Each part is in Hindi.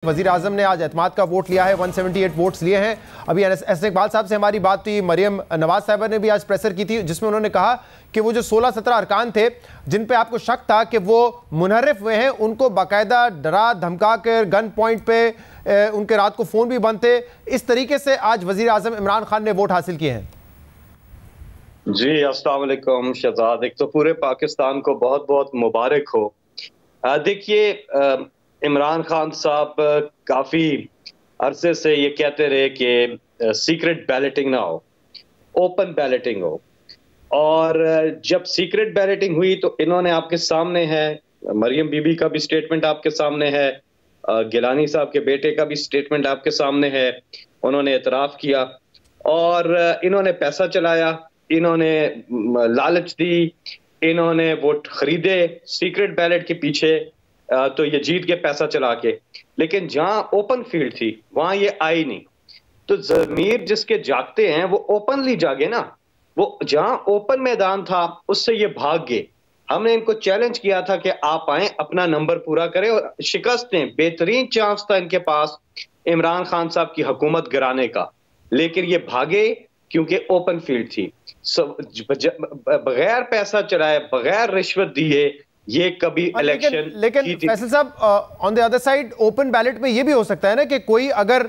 वजीर आजम ने आज एतमाद का वोट लिया है, 178 वोट्स लिए हैं। अभी एस इकबाल साहब से हमारी बात हुई, मरियम नवाज साहिबा ने भी आज प्रेसर की थी जिसमें उन्होंने कहा कि वो जो 16-17 अरकान थे जिन पे आपको शक था कि वो मुनहरिफ हुए हैं, उनको बाकायदा डरा धमका कर गन पॉइंट पे उनके रात को फ़ोन भी बंद थे। इस तरीके से आज वजीर आजम इमरान खान ने वोट हासिल किए हैं। जी अस्सलाम वालेकुम शहजाद, एक तो पूरे पाकिस्तान को बहुत बहुत मुबारक हो। देखिए, इमरान खान साहब काफ़ी अरसे से ये कहते रहे कि सीक्रेट बैलेटिंग ना हो, ओपन बैलेटिंग हो, और जब सीक्रेट बैलेटिंग हुई तो इन्होंने आपके सामने है, मरियम बीबी का भी स्टेटमेंट आपके सामने है, गिलानी साहब के बेटे का भी स्टेटमेंट आपके सामने है। उन्होंने एतराफ़ किया और इन्होंने पैसा चलाया, इन्होंने लालच दी, इन्होंने वोट खरीदे सीक्रेट बैलेट के पीछे, तो ये जीत के पैसा चला के। लेकिन जहां ओपन फील्ड थी वहां ये आई नहीं। तो ज़मीर जिसके जागते हैं वो ओपनली जागे ना। वो जहां ओपन मैदान था उससे ये भाग गए। हमने इनको चैलेंज किया था कि आप आए, अपना नंबर पूरा करें, और शिकस्त दें। बेहतरीन चांस था इनके पास इमरान खान साहब की हुकूमत गिराने का, लेकिन ये भागे क्योंकि ओपन फील्ड थी। बगैर पैसा चलाए, बगैर रिश्वत दिए ये कभी इलेक्शन। लेकिन फैसल साहब, on the other side open ballot में ये भी हो सकता है ना कि कोई अगर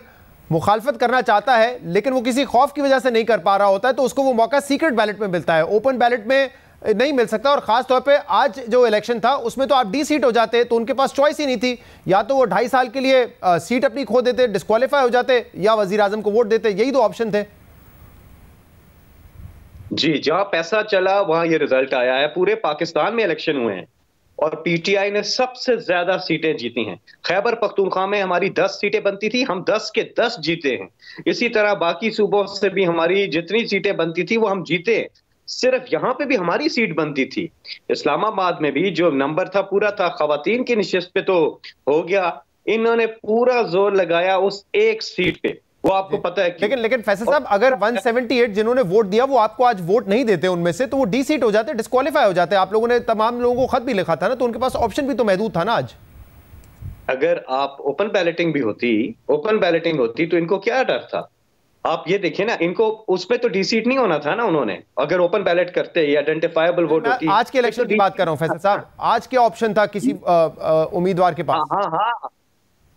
मुखालफत करना चाहता है लेकिन वो किसी खौफ की वजह से नहीं कर पा रहा होता है तो उसको वो मौका सीक्रेट बैलेट में मिलता है, ओपन बैलेट में नहीं मिल सकता। और खास तौर पे आज जो इलेक्शन था उसमें तो आप डी सीट हो जाते तो उनके पास चॉइस ही नहीं थी, या तो वो 2.5 साल के लिए सीट अपनी खो देते, डिस्क्वालीफाई हो जाते, या वजीर आजम को वोट देते। यही दो ऑप्शन थे। जी, जहां पैसा चला वहां ये रिजल्ट आया है। पूरे पाकिस्तान में इलेक्शन हुए हैं और पीटीआई ने सबसे ज्यादा सीटें जीती हैं। खैबर पख्तूनख्वा में हमारी 10 सीटें बनती थी, हम 10 के 10 जीते हैं। इसी तरह बाकी सूबों से भी हमारी जितनी सीटें बनती थी वो हम जीते। सिर्फ यहाँ पे भी हमारी सीट बनती थी। इस्लामाबाद में भी जो नंबर था पूरा था, खवातीन की निशस्त पे तो हो गया। इन्होंने पूरा जोर लगाया उस एक सीट पे, वो आपको पता है। लेकिन फैसल साहब, अगर 178 जिन्होंने वोट दिया वो आपको आज वोट नहीं देते उनमें से, तो वो डी सीट हो जाते, डिस्क्वालीफाई हो जाते। आप लोगों ने तमाम लोगों को खत भी लिखा था ना, तो उनके पास ऑप्शन भी तो महदूद था ना आज। अगर आप ओपन बैलेटिंग भी होती, ओपन बैलेटिंग होती तो इनको क्या डर था? आप ये देखिए ना, इनको उसमें तो डी सीट नहीं होना था ना। उन्होंने अगर ओपन बैलेट करते, ये आइडेंटिफाइबल वोट होती। आज के इलेक्शन की बात कर रहा हूं फैसल साहब, आज क्या ऑप्शन था किसी उम्मीदवार के पास? हाँ,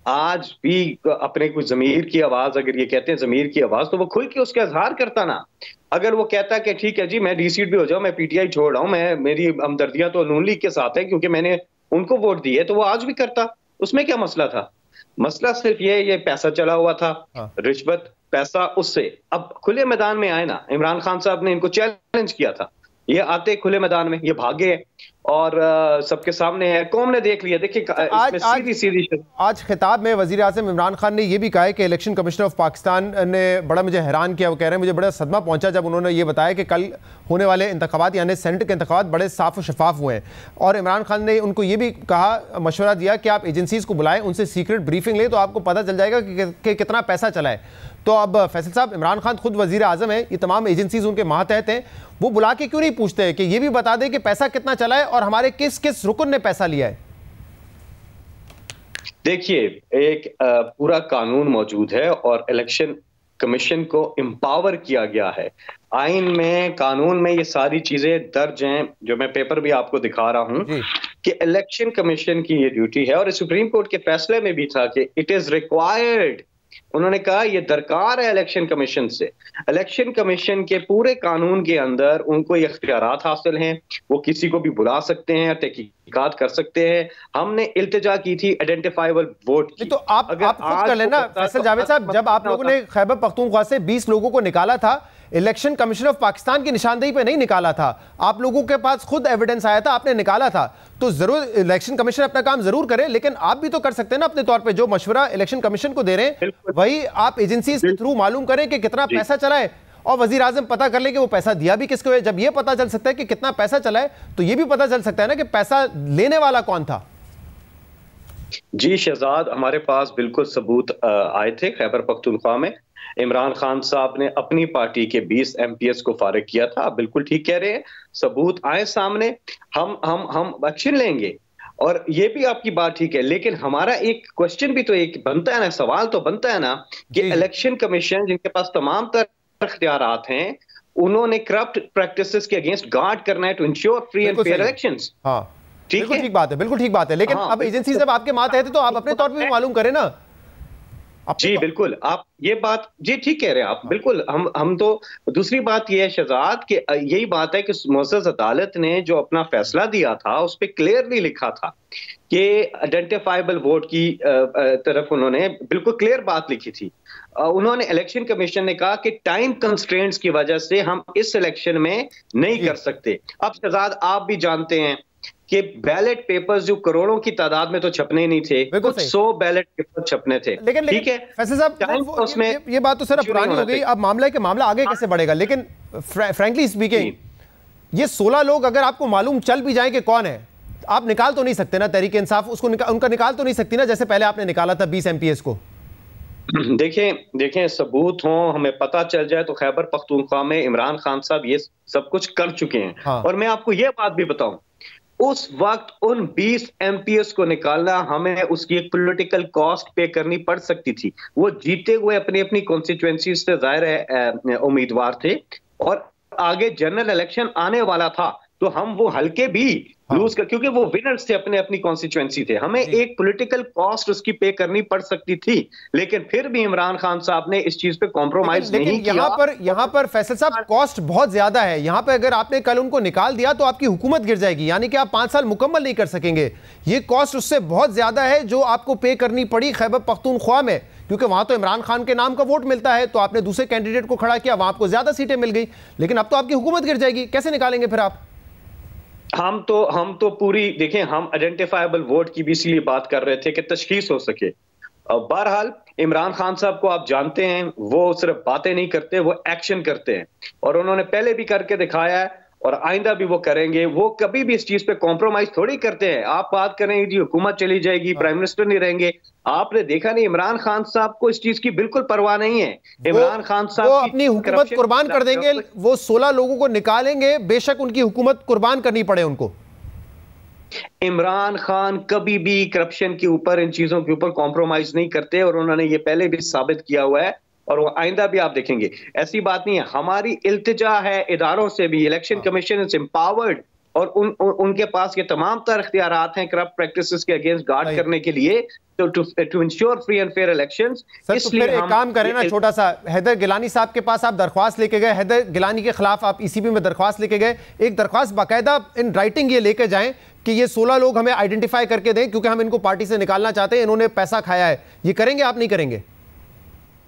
आज भी अपने कुछ जमीर की आवाज, अगर ये कहते हैं जमीर की आवाज, तो वो खुल के उसका इजहार करता ना। अगर वो कहता कि ठीक है जी मैं डी सीट भी हो जाऊं, मैं पीटीआई छोड़ रहा हूं, मैं मेरी हमदर्दियां तो नून लीग के साथ है क्योंकि मैंने उनको वोट दी है, तो वो आज भी करता। उसमें क्या मसला था? मसला सिर्फ ये पैसा चला हुआ था, रिश्वत, पैसा। उससे अब खुले मैदान में आए ना, इमरान खान साहब ने इनको चैलेंज किया था, ये आते खुले मैदान में, ये भागे और सबके सामने है, कौम ने देख लिया। देखिए आज खिताब में वजीर आज़म इमरान खान ने यह भी कहा है कि इलेक्शन कमिश्नर ऑफ पाकिस्तान ने बड़ा मुझे हैरान किया। वो कह रहे हैं मुझे बड़ा सदमा पहुंचा जब उन्होंने ये बताया कि कल होने वाले इंतखाबात यानी सेनेट के इंतखाबात बड़े साफ और शफाफ हुए हैं। और इमरान खान ने उनको ये भी कहा, मशवरा दिया कि आप एजेंसीज को बुलाएं, उनसे सीक्रेट ब्रीफिंग लें तो आपको पता चल जाएगा कि कितना पैसा चला है। तो अब फैसल साहब, इमरान खान खुद वजीर आज़म है, ये तमाम एजेंसीज उनके मातहत हैं, वो बुला के क्यों नहीं पूछते हैं कि ये भी बता दें कि पैसा कितना चला है और हमारे किस किस रुकन ने पैसा लिया है? देखिए, एक पूरा कानून मौजूद है और इलेक्शन कमीशन को एम्पावर किया गया है। आइन में, कानून में ये सारी चीजें दर्ज हैं, जो मैं पेपर भी आपको दिखा रहा हूं कि इलेक्शन कमीशन की ये ड्यूटी है। और सुप्रीम कोर्ट के फैसले में भी था कि इट इज रिक्वायर्ड। उन्होंने कहा ये दरकार है इलेक्शन कमीशन से। इलेक्शन कमीशन के पूरे कानून के अंदर उनको ये इख्तियारात हासिल हैं, वो किसी को भी बुला सकते हैं, तहकीकात कर सकते हैं। हमने इल्तिजा की थी आइडेंटिफाइबल वोट की। तो आप खुद कर लेना फैसल जावेद साहब, जब आप लोगों ने खैबर पख्तूनख्वा से 20 लोगों को निकाला था, इलेक्शन कमिश्नर ऑफ पाकिस्तान की निशानदेही पे नहीं निकाला था, आप लोगों के पास खुद एविडेंस आया था, आपने निकाला था। तो जरूर इलेक्शन कमीशन अपना काम जरूर करे, लेकिन आप भी तो कर सकते हैं ना अपने तौर पे। जो मशवरा इलेक्शन कमीशन को दे रहे हैं वही आप एजेंसी के थ्रू मालूम करें कि कितना पैसा चला है, और वजीर आजम पता कर ले कि वो पैसा दिया भी किसको है। जब ये पता चल सकता है कि कितना पैसा चला है तो ये भी पता चल सकता है ना कि पैसा लेने वाला कौन था। जी शहजाद, हमारे पास बिल्कुल सबूत आए थे। खैबर पख्तूनख्वा में इमरान खान साहब ने अपनी पार्टी के 20 एमपीएस को फारिग किया था। आप बिल्कुल ठीक कह रहे हैं, सबूत आए सामने, हम एक्शन लेंगे। और ये भी आपकी बात ठीक है, लेकिन हमारा एक क्वेश्चन भी तो एक बनता है ना, सवाल तो बनता है ना कि इलेक्शन कमीशन जिनके पास तमाम तरह इख्तियारात हैं, उन्होंने करप्ट प्रैक्टिसेस के अगेंस्ट गार्ड करना है to ensure free and fair elections. हाँ, बिल्कुल ठीक बात है, बिल्कुल ठीक बात है, लेकिन अब एजेंसी जब आपके मातहत है तो आप अपने तौर पे मालूम करें ना। जी बिल्कुल, आप ये बात जी ठीक कह रहे हैं आप, बिल्कुल। हम तो दूसरी बात ये है शहजाद कि यही बात है कि मुअज़्ज़ज़ अदालत ने जो अपना फैसला दिया था उस पर क्लियरली लिखा था कि आइडेंटिफाइबल वोट की तरफ उन्होंने बिल्कुल क्लियर बात लिखी थी। उन्होंने इलेक्शन कमीशन ने कहा कि टाइम कंस्ट्रेंट्स की वजह से हम इस इलेक्शन में नहीं कर सकते। अब शहजाद आप भी जानते हैं कि बैलेट पेपर्स जो करोड़ों की तादाद में तो छपने नहीं थे, कुछ 100 बैलेट पेपर छपने थे। लेकिन ठीक है फैसल साहब, उसमें ये बात तो सर पुरानी हो गई, अब मामला आगे कैसे बढ़ेगा। लेकिन फ्रैंकली स्पीकिंग, ये 16 लोग अगर आपको मालूम चल भी जाए कि कौन है, आप निकाल तो नहीं सकते ना तहरीक इंसाफ उसको उनका निकाल तो नहीं सकती ना, जैसे पहले आपने निकाला था 20 MPs को। देखें सबूत हो, हमें पता चल जाए तो खैबर पख्तूनख्वा में इमरान खान साहब ये सब कुछ कर चुके हैं। हाँ। और मैं आपको ये बात भी बताऊं, उस वक्त उन 20 MPs को निकालना, हमें उसकी एक पॉलिटिकल कॉस्ट पे करनी पड़ सकती थी। वो जीते हुए अपनी अपनी कॉन्स्टिट्यूएंसी से जाहिर है उम्मीदवार थे, और आगे जनरल इलेक्शन आने वाला था, तो हम वो हल्के भी लूज कर, क्योंकि वो विनर्स थे अपनी कॉन्स्टिट्यूएंसी थे, हमें एक पॉलिटिकल कॉस्ट उसकी पे करनी पड़ सकती थी। लेकिन फिर भी इमरान खान साहब ने इस चीज पे कॉम्प्रोमाइज नहीं किया। यहाँ पर फैसल साहब कॉस्ट बहुत ज्यादा है। यहाँ पे अगर आपने कल उनको निकाल दिया तो आपकी हुकूमत गिर जाएगी, यानी कि आप 5 साल मुकम्मल नहीं कर सकेंगे। ये कॉस्ट उससे बहुत ज्यादा है जो आपको पे करनी पड़ी खैबर पख्तूनख्वा में, क्योंकि वहां तो इमरान खान के नाम का वोट मिलता है, तो आपने दूसरे कैंडिडेट को खड़ा किया, वहां आपको ज्यादा सीटें मिल गई, लेकिन अब तो आपकी हुकूमत गिर जाएगी, कैसे निकालेंगे फिर आप? हम तो पूरी देखें, हम आइडेंटिफाइबल वोट की भी इसलिए बात कर रहे थे कि तशखीस हो सके। बहरहाल इमरान खान साहब को आप जानते हैं, वो सिर्फ बातें नहीं करते, वो एक्शन करते हैं, और उन्होंने पहले भी करके दिखाया है और आइंदा भी वो करेंगे। वो कभी भी इस चीज पे कॉम्प्रोमाइज थोड़ी करते हैं। आप बात करें जी हुकूमत चली जाएगी, प्राइम मिनिस्टर नहीं रहेंगे, आपने देखा नहीं, इमरान खान साहब को इस चीज की बिल्कुल परवाह नहीं है। इमरान खान साहब वो अपनी हुकूमत कुर्बान कर देंगे, वो 16 लोगों को निकालेंगे, बेशक उनकी हुकूमत कुर्बान करनी पड़े उनको। इमरान खान कभी भी करप्शन के ऊपर, इन चीजों के ऊपर कॉम्प्रोमाइज नहीं करते, और उन्होंने ये पहले भी साबित किया हुआ है, और वो आइंदा भी आप देखेंगे। ऐसी बात नहीं है, हमारी इल्तिजा है इदारों से भी, इलेक्शन कमीशन इज एम्पावर्ड, और उनके पास ये तमाम तरह इख्तियारात हैं करप्ट प्रैक्टिसेस के अगेंस्ट गार्ड करने के लिए, to ensure free and fair elections. इसलिए एक काम करें ना, छोटा सा, हैदर गिलानी साहब के पास आप दरख्वास्त लेके गए, हैदर गिलानी के खिलाफ आप ECB में दरख्वास्त लेके गए, एक दरख्वास्त बाकायदा इन राइटिंग ये लेके जाएं कि ये 16 लोग हमें आइडेंटिफाई करके दें, क्योंकि हम इनको पार्टी से निकालना चाहते हैं, इन्होंने पैसा खाया है। ये करेंगे आप, नहीं करेंगे?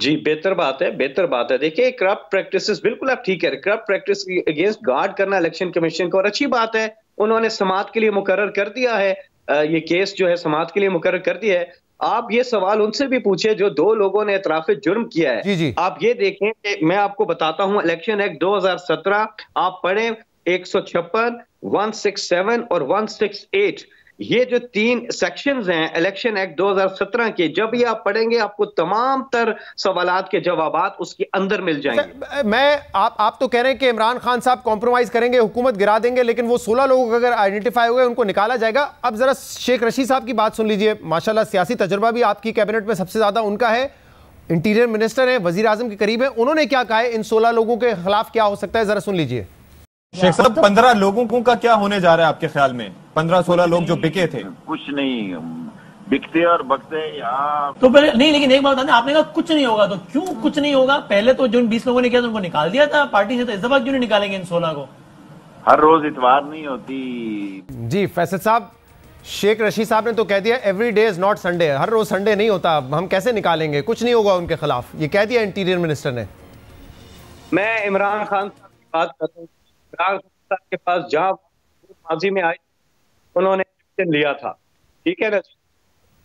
जी बेहतर बात है, बेहतर बात है। देखिए करप्ट प्रैक्टिसेस, बिल्कुल आप ठीक है, करप्ट प्रैक्टिस अगेंस्ट गार्ड करना इलेक्शन कमीशन को, और अच्छी बात है उन्होंने समाअत के लिए मुकर्रर कर दिया है, ये केस जो है समाअत के लिए मुकर्रर कर दिया है। आप ये सवाल उनसे भी पूछे जो 2 लोगों ने एतराफ़े जुर्म किया है। जी। आप ये देखें कि मैं आपको बताता हूं, इलेक्शन एक्ट 2017 आप पढ़ें, 156, 167 और 168, ये जो 3 सेक्शंस हैं इलेक्शन एक्ट 2017 के, जब ये आप पढ़ेंगे आपको तमाम तर सवालात के जवाबात उसके अंदर मिल जाएंगे। आप तो कह रहे हैं कि इमरान खान साहब कॉम्प्रोमाइज करेंगे, हुकूमत गिरा देंगे, लेकिन वो 16 लोग अगर आइडेंटिफाई हुए उनको निकाला जाएगा। अब जरा शेख रशीद साहब की बात सुन लीजिए, माशाल्लाह सियासी तजुर्बा भी आपकी कैबिनेट में सबसे ज्यादा उनका है, इंटीरियर मिनिस्टर है, वजीर आजम के करीब है, उन्होंने क्या कहा है इन 16 लोगों के खिलाफ क्या हो सकता है, जरा सुन लीजिए। शेख साहब 15 लोगों का क्या होने जा रहा है आपके ख्याल में? 15-16 लोग जो बिके थे। कुछ नहीं बिकते और बकते यहाँ तो पहले नहीं, लेकिन एक बात बताने, आपने कहा कुछ नहीं होगा, तो क्यों कुछ नहीं होगा? पहले तो जिन 20 लोगों ने किया तो उनको निकाल दिया था पार्टी से, तो इस दफा क्यों नहीं निकालेंगे इन 16 को? हर रोज इतवार नहीं होती। जी फैसल साहब, शेख रशीद साहब ने तो कह दिया every day is not Sunday, हर रोज संडे नहीं होता, हम कैसे निकालेंगे? कुछ नहीं होगा उनके खिलाफ, ये कह दिया इंटीरियर मिनिस्टर ने। मैं इमरान खान साहब की बात करता हूँ, इमरान खान साहब के पास जहाँ माजी में आए उन्होंने एक्शन लिया था, ठीक है ना,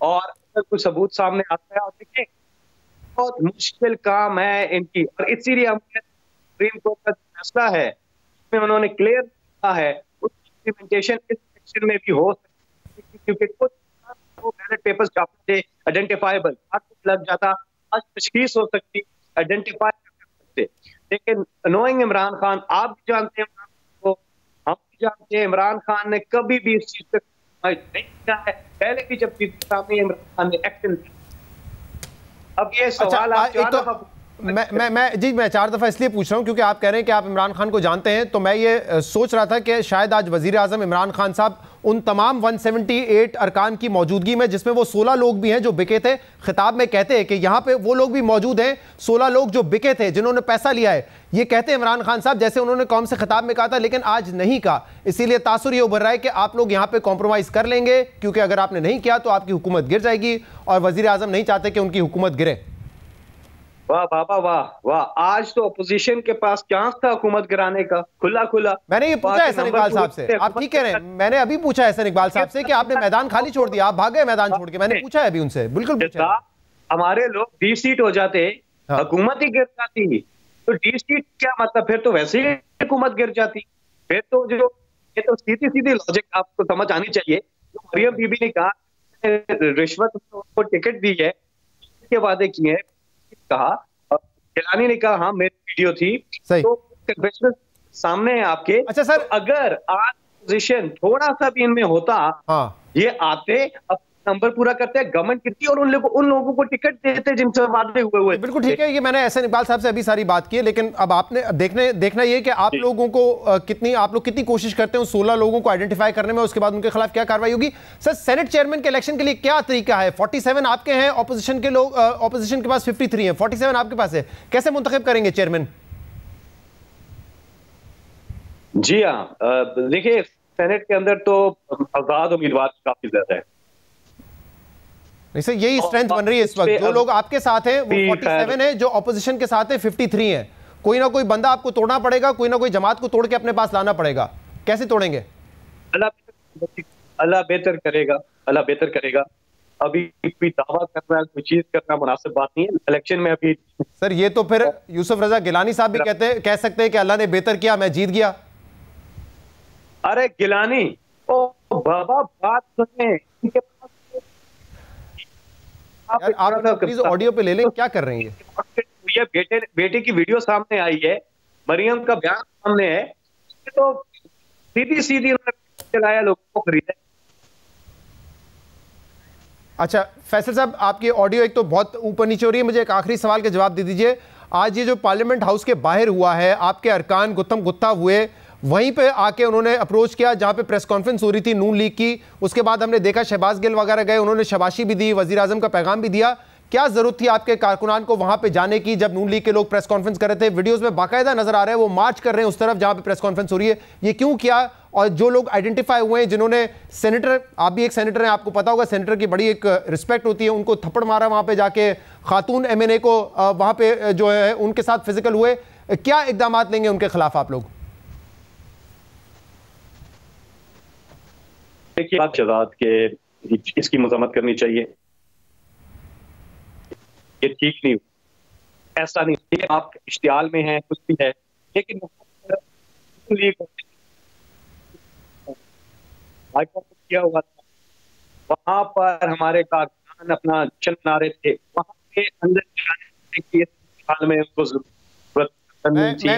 और अगर कोई सबूत सामने आता है, और देखिए बहुत मुश्किल काम है इनकी, और इसीलिए हमारे सुप्रीम कोर्ट का फैसला है उसमें उन्होंने क्लियर किया है उसकी इम्प्लीमेंटेशन इस सेक्शन में भी हो सकती है, क्योंकि कुछ बैलेट पेपर्स छापते थे आइडेंटिफाइबल, लग जाता, आज तशखीस हो सकती, आइडेंटिफाई कर सकते। लेकिन नोइंग इमरान खान, आप भी जानते हैं, हम भी जानते हैं, इमरान खान ने कभी भी इस चीज पे नहीं किया है। पहले भी जब सामने इमरान खान ने एक्शन, अब ये सवाल आप मैं 4 दफा इसलिए पूछ रहा हूं क्योंकि आप कह रहे हैं कि आप इमरान खान को जानते हैं, तो मैं ये सोच रहा था कि शायद आज वजीर आजम इमरान खान साहब उन तमाम 178 अरकान की मौजूदगी में, जिसमें वो 16 लोग भी हैं जो बिके थे, खिताब में कहते हैं कि यहाँ पे वो लोग भी मौजूद हैं, 16 लोग जो बिके थे, जिन्होंने पैसा लिया है, ये कहते हैं इमरान खान साहब जैसे उन्होंने कौम से खिताब में कहा था, लेकिन आज नहीं कहा। इसीलिए तासुर ये उभर रहा है कि आप लोग यहाँ पे कॉम्प्रोमाइज कर लेंगे, क्योंकि अगर आपने नहीं किया तो आपकी हुकूमत गिर जाएगी, और वजीर आजम नहीं चाहते कि उनकी हुकूमत गिरे। वाह बाबा वाह वाह, आज तो अपोजिशन के पास चांस था हुकूमत गिराने का, खुला खुला। मैंने ये पूछा है सर इकबाल साहब से, आप ठीक कह रहे हैं, मैंने अभी पूछा है सर इकबाल साहब से कि आपने मैदान खाली छोड़ दिया, आप भाग गए मैदान छोड़ के, मैंने पूछा है अभी उनसे, बिल्कुल पूछा है। हमारे लोग 20 सीट हो जाते, हुकूमत ही गिर जाती, तो 20 सीट क्या मतलब, फिर तो वैसे ही हुकूमत गिर जाती। फिर तो जो ये तो सीधी सीधी लॉजिक आपको समझ आनी चाहिए। मरियम बीबी ने कहा रिश्वत को टिकट दी है, के वादे किए हैं, कहा, गिलानी ने कहा हाँ मेरी वीडियो थी, तो कन्वेंशन सामने है आपके। अच्छा सर, तो अगर आज पोजीशन थोड़ा सा भी इनमें होता, ये आते, अब नंबर पूरा करते हैं, गवर्नमेंट कितनी, और उन लोगों को टिकट देते जिनसे वादे हुए। बिल्कुल ठीक है, ये मैंने एहसन इकबाल साहब से अभी सारी बात की है, लेकिन अब आपने देखना ये कि आप लोगों को आप लोग कितनी कोशिश करते हैं 16 लोगों को आइडेंटिफाई करने में, उसके बाद उनके खिलाफ क्या कार्रवाई होगी। सर, सेनेट चेयरमैन के इलेक्शन के लिए क्या तरीका है? 47 आपके हैं, ऑपोजिशन के लोग, ऑपोजिशन के पास 53 है, 47 आपके पास है, कैसे मुंतखब करेंगे चेयरमैन? जी हाँ, देखिए सेनेट के अंदर तो आजाद उम्मीदवार काफी ज्यादा है। नहीं सर, यही स्ट्रेंथ बन रही है इस वक्त। जो लोग आपके साथ हैं वो 47 है, जो ऑपोजिशन के साथ है 53 है। कोई ना कोई बंदा आपको तोड़ना पड़ेगा, कोई ना कोई जमात को तोड़ के अपने पास लाना पड़ेगा। कैसे तोड़ेंगे? अल्लाह बेहतर करेगा, अल्लाह बेहतर करेगा। अभी कोई दावा करना, कोई चीज करना मुनासिब बात नहीं है इलेक्शन में अभी। सर, ये तो फिर यूसुफ रजा गिलानी साहब भी कह सकते हैं कि अल्लाह ने बेहतर किया, मैं जीत गया। अरे गिलानी, ओ बाबा बात सुने, आप प्लीज ऑडियो पे ले लें, क्या कर रहे हैं ये? बेटे की वीडियो सामने आई है, मरियम का बयान सामने है, तो सीधी सीधी चलाया, लोगों को खरीदा। अच्छा फैसल साहब, आपकी ऑडियो एक तो बहुत ऊपर नीचे हो रही है, मुझे एक आखिरी सवाल का जवाब दे दीजिए। आज ये जो पार्लियामेंट हाउस के बाहर हुआ है, आपके अरकान गुत्थम गुत्था हुए, वहीं पे आके उन्होंने अप्रोच किया जहां पे प्रेस कॉन्फ्रेंस हो रही थी नून लीग की, उसके बाद हमने देखा शहबाज गिल वगैरह गए, उन्होंने शाबाशी भी दी, वजीर आजम का पैगाम भी दिया। क्या जरूरत थी आपके कारकुनान को वहां पे जाने की जब नून लीग के लोग प्रेस कॉन्फ्रेंस कर रहे थे? वीडियोस में बाकायदा नजर आ रहे हैं वो मार्च कर रहे हैं उस तरफ जहां पे प्रेस कॉन्फ्रेंस हो रही है, ये क्यों किया? और जो लोग आइडेंटिफाई हुए हैं, जिन्होंने सेनेटर, आप भी एक सेनेटर हैं, आपको पता होगा सेनेटर की बड़ी एक रिस्पेक्ट होती है, उनको थप्पड़ मारा वहां पे जाके, खातून MNA को वहां पे जो है उनके साथ फिजिकल हुए, क्या इकदाम लेंगे उनके खिलाफ आप लोग? देखिए शहजाद के इसकी मजम्मत करनी चाहिए, ये ठीक नहीं, ऐसा नहीं। आप इश्तियाल में हैं, कुछ भी है, लेकिन किया हुआ था, वहां पर हमारे कारकुनान अपना जश्न मना रहे थे, वहां पे अंदर में उनको जरूरत